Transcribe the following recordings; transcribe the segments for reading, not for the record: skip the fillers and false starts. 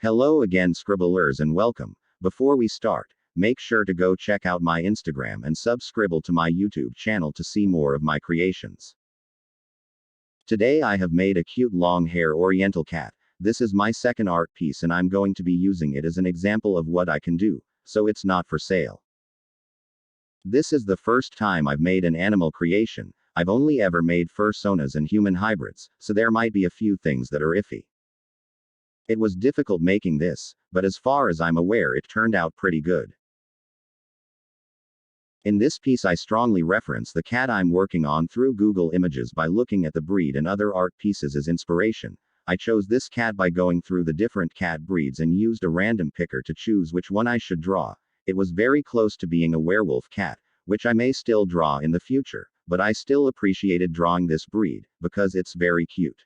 Hello again, scribblers, and welcome. Before we start, make sure to go check out my Instagram and subscribe to my YouTube channel to see more of my creations. Today I have made a cute long-hair-Oriental cat. This is my second art piece and I'm going to be using it as an example of what I can do, so it's not for sale. This is the first time I've made an animal creation. I've only ever made fursonas and human hybrids, so there might be a few things that are iffy. It was difficult making this, but as far as I'm aware it turned out pretty good. In this piece I strongly reference the cat I'm working on through Google Images by looking at the breed and other art pieces as inspiration. I chose this cat by going through the different cat breeds and used a random picker to choose which one I should draw. It was very close to being a werewolf cat, which I may still draw in the future, but I still appreciated drawing this breed, because it's very cute.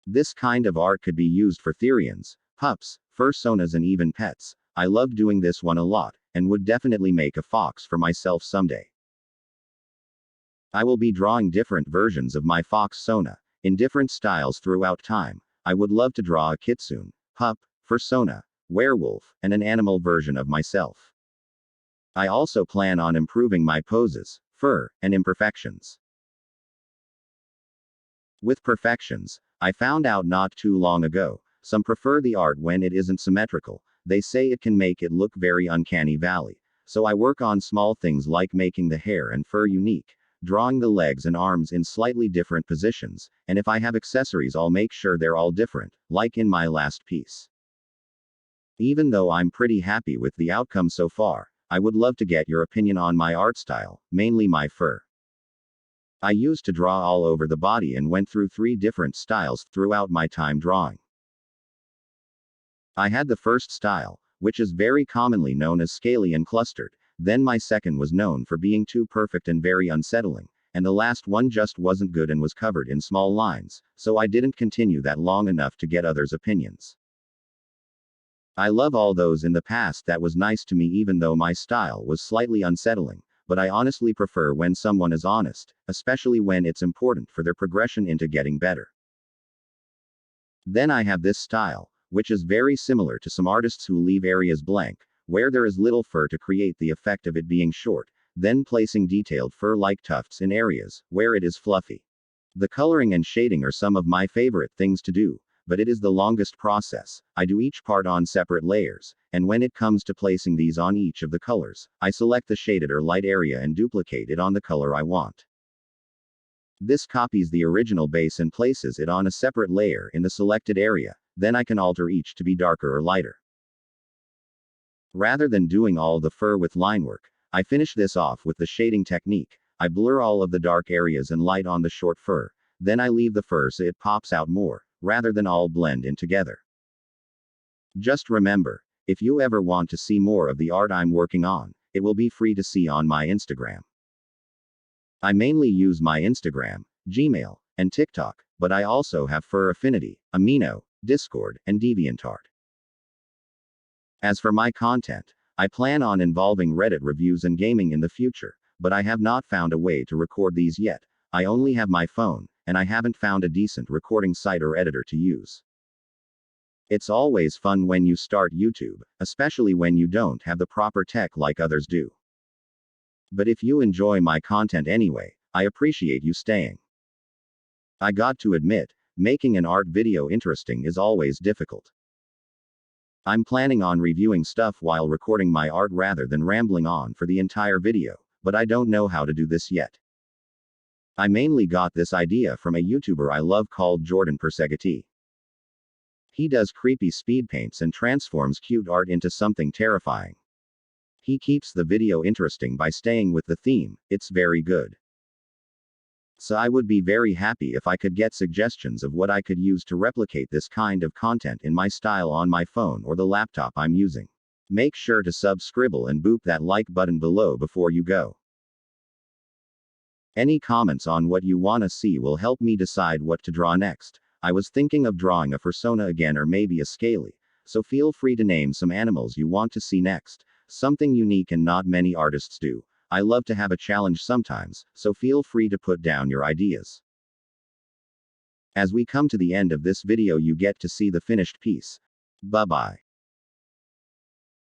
This kind of art could be used for Therians, pups, fursonas and even pets. I love doing this one a lot, and would definitely make a fox for myself someday. I will be drawing different versions of my foxona, in different styles throughout time. I would love to draw a kitsune, pup, fursona, werewolf, and an animal version of myself. I also plan on improving my poses, fur, and imperfections. With perfections, I found out not too long ago, some prefer the art when it isn't symmetrical. They say it can make it look very uncanny valley. So I work on small things like making the hair and fur unique, drawing the legs and arms in slightly different positions, and if I have accessories I'll make sure they're all different, like in my last piece. Even though I'm pretty happy with the outcome so far, I would love to get your opinion on my art style, mainly my fur. I used to draw all over the body and went through 3 different styles throughout my time drawing. I had the first style, which is very commonly known as scaly and clustered, then my second was known for being too perfect and very unsettling, and the last one just wasn't good and was covered in small lines, so I didn't continue that long enough to get others' opinions. I love all those in the past that was nice to me even though my style was slightly unsettling. But I honestly prefer when someone is honest, especially when it's important for their progression into getting better. Then I have this style, which is very similar to some artists who leave areas blank, where there is little fur to create the effect of it being short, then placing detailed fur-like tufts in areas where it is fluffy. The coloring and shading are some of my favorite things to do, but it is the longest process. I do each part on separate layers, and when it comes to placing these on each of the colors, I select the shaded or light area and duplicate it on the color I want. This copies the original base and places it on a separate layer in the selected area, then I can alter each to be darker or lighter. Rather than doing all the fur with line work, I finish this off with the shading technique. I blur all of the dark areas and light on the short fur, then I leave the fur so it pops out more, rather than all blend in together. Just remember, if you ever want to see more of the art I'm working on, it will be free to see on my Instagram. I mainly use my Instagram, Gmail, and TikTok, but I also have Furaffinity, Amino, Discord, and Deviant Art. As for my content, I plan on involving Reddit reviews and gaming in the future, but I have not found a way to record these yet. I only have my phone, and I haven't found a decent recording site or editor to use. It's always fun when you start YouTube, especially when you don't have the proper tech like others do. But if you enjoy my content anyway, I appreciate you staying. I got to admit, making an art video interesting is always difficult. I'm planning on reviewing stuff while recording my art rather than rambling on for the entire video, but I don't know how to do this yet. I mainly got this idea from a YouTuber I love called Jordan Persegati. He does creepy speed paints and transforms cute art into something terrifying. He keeps the video interesting by staying with the theme. It's very good. So I would be very happy if I could get suggestions of what I could use to replicate this kind of content in my style on my phone or the laptop I'm using. Make sure to subscribe and boop that like button below before you go. Any comments on what you wanna see will help me decide what to draw next. I was thinking of drawing a fursona again or maybe a scaly, so feel free to name some animals you want to see next, something unique and not many artists do. I love to have a challenge sometimes, so feel free to put down your ideas. As we come to the end of this video you get to see the finished piece. Bye bye.